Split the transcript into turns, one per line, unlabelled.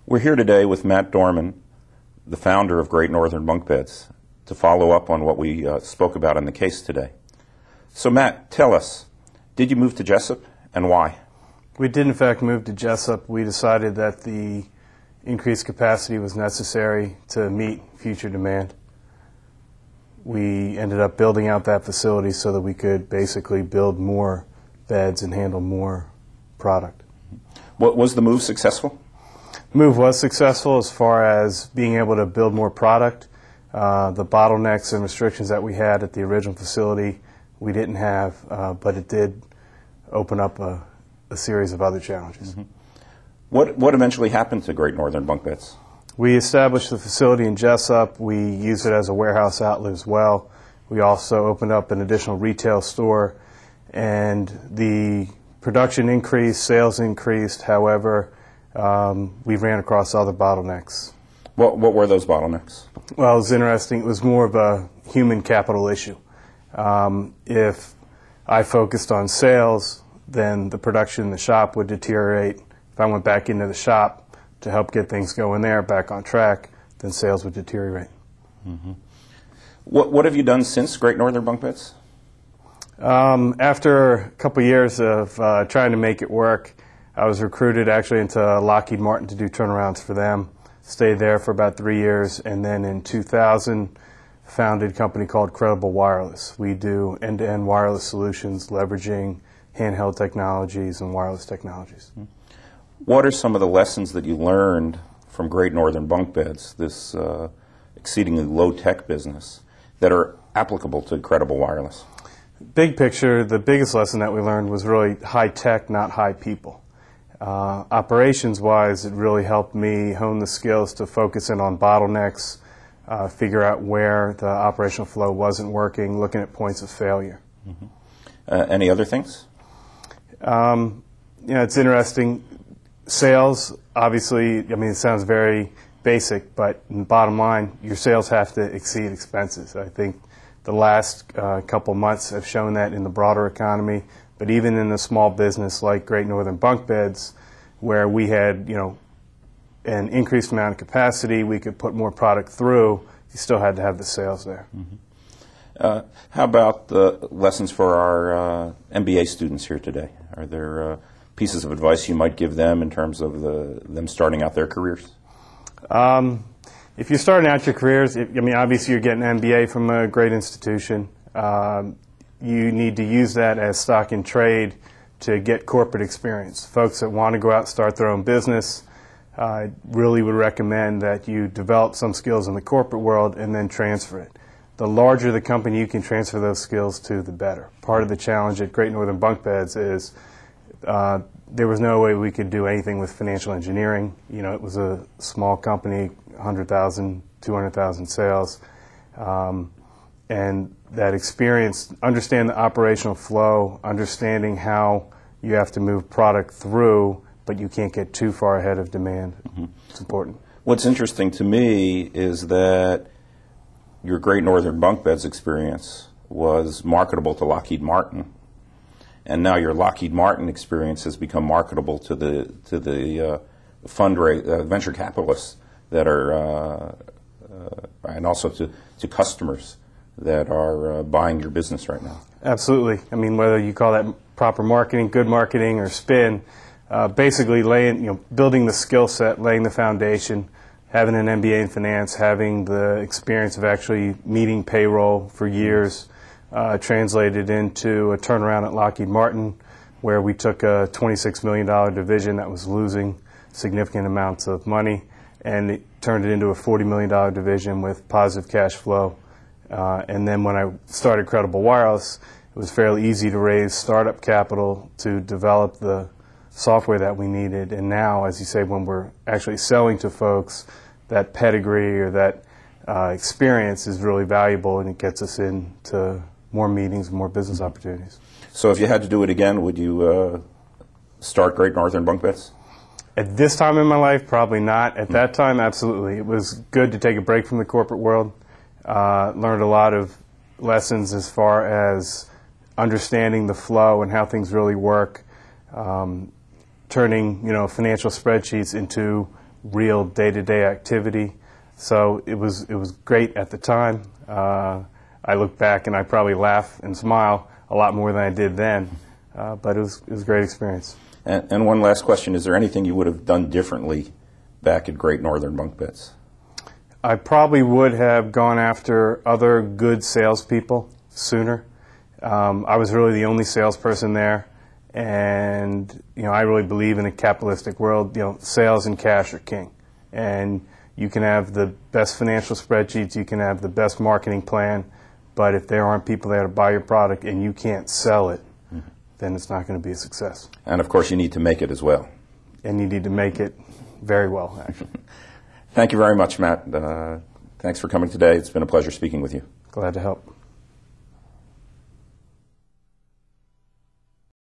We're here today with Matt Dorman, the founder of Great Northern Bunk Beds, to follow up on what we spoke about in the case today. So Matt, tell us, did you move to Jessup and why?
We did in fact move to Jessup. We decided that the increased capacity was necessary to meet future demand. We ended up building out that facility so that we could basically build more beds and handle more product.
Was the move successful?
The move was successful as far as being able to build more product. The bottlenecks and restrictions that we had at the original facility we didn't have, but it did open up a series of other challenges.
Mm-hmm. What eventually happened to Great Northern Bunk Beds?
We established the facility in Jessup. We used it as a warehouse outlet as well. We also opened up an additional retail store, and the production increased, sales increased. However, we ran across other bottlenecks.
What were those bottlenecks?
Well, it was interesting. It was more of a human capital issue. If I focused on sales, then the production in the shop would deteriorate. If I went back into the shop to help get things going there, back on track, then sales would deteriorate.
Mm-hmm. What have you done since Great Northern Bunk Beds?
After a couple of years of trying to make it work, I was recruited actually into Lockheed Martin to do turnarounds for them. Stayed there for about 3 years, and then in 2000 founded a company called Credible Wireless. We do end-to-end wireless solutions leveraging handheld technologies and wireless technologies.
What are some of the lessons that you learned from Great Northern Bunk Beds, this exceedingly low-tech business, that are applicable to Credible Wireless?
Big picture, the biggest lesson that we learned was really high-tech, not high people. Operations-wise, it really helped me hone the skills to focus in on bottlenecks, figure out where the operational flow wasn't working, looking at points of failure.
Mm-hmm. Any other things?
It's interesting. Sales, obviously, I mean, it sounds very basic, but in the bottom line, your sales have to exceed expenses. I think the last couple months have shown that in the broader economy, but even in a small business like Great Northern Bunk Beds, where we had, an increased amount of capacity, we could put more product through, you still had to have the sales there.
Mm-hmm. How about the lessons for our MBA students here today? Are there pieces of advice you might give them in terms of them starting out their careers?
If you're starting out your careers, obviously you're getting an MBA from a great institution. You need to use that as stock in trade to get corporate experience. Folks that want to go out and start their own business, I really would recommend that you develop some skills in the corporate world and then transfer it. The larger the company you can transfer those skills to, the better. Part of the challenge at Great Northern Bunk Beds is there was no way we could do anything with financial engineering. It was a small company, 100,000, 200,000 sales. And that experience, understand the operational flow, understanding how you have to move product through, but you can't get too far ahead of demand. Mm-hmm. It's important.
What's interesting to me is that your Great Northern Bunk Beds experience was marketable to Lockheed Martin, and now your Lockheed Martin experience has become marketable to the venture capitalists that are, and also to customers that are buying your business right now.
Absolutely. Whether you call that proper marketing, good marketing, or spin, basically building the skill set, laying the foundation, having an MBA in finance, having the experience of actually meeting payroll for years, translated into a turnaround at Lockheed Martin, where we took a $26 million division that was losing significant amounts of money, and it turned it into a $40 million division with positive cash flow. And then when I started Credible Wireless, it was fairly easy to raise startup capital to develop the software that we needed. And now, as you say, when we're actually selling to folks, that pedigree or that experience is really valuable, and it gets us into more meetings and more business opportunities.
So if you had to do it again, would you start Great Northern Bunk Beds?
At this time in my life, probably not. At that time, absolutely. It was good to take a break from the corporate world. Learned a lot of lessons as far as understanding the flow and how things really work, turning financial spreadsheets into real day-to-day activity. So it was great at the time. I look back and I probably laugh and smile a lot more than I did then, but it was a great experience.
And one last question, is there anything you would have done differently back at Great Northern Bunk Beds?
I probably would have gone after other good salespeople sooner. I was really the only salesperson there, and I really believe in a capitalistic world. Sales and cash are king, and you can have the best financial spreadsheets, you can have the best marketing plan, but if there aren't people there to buy your product and you can't sell it, then it's not going to be a success.
And of course, you need to make it as well.
And you need to make it very well, actually.
Thank you very much, Matt. Thanks for coming today. It's been a pleasure speaking with you.
Glad to help.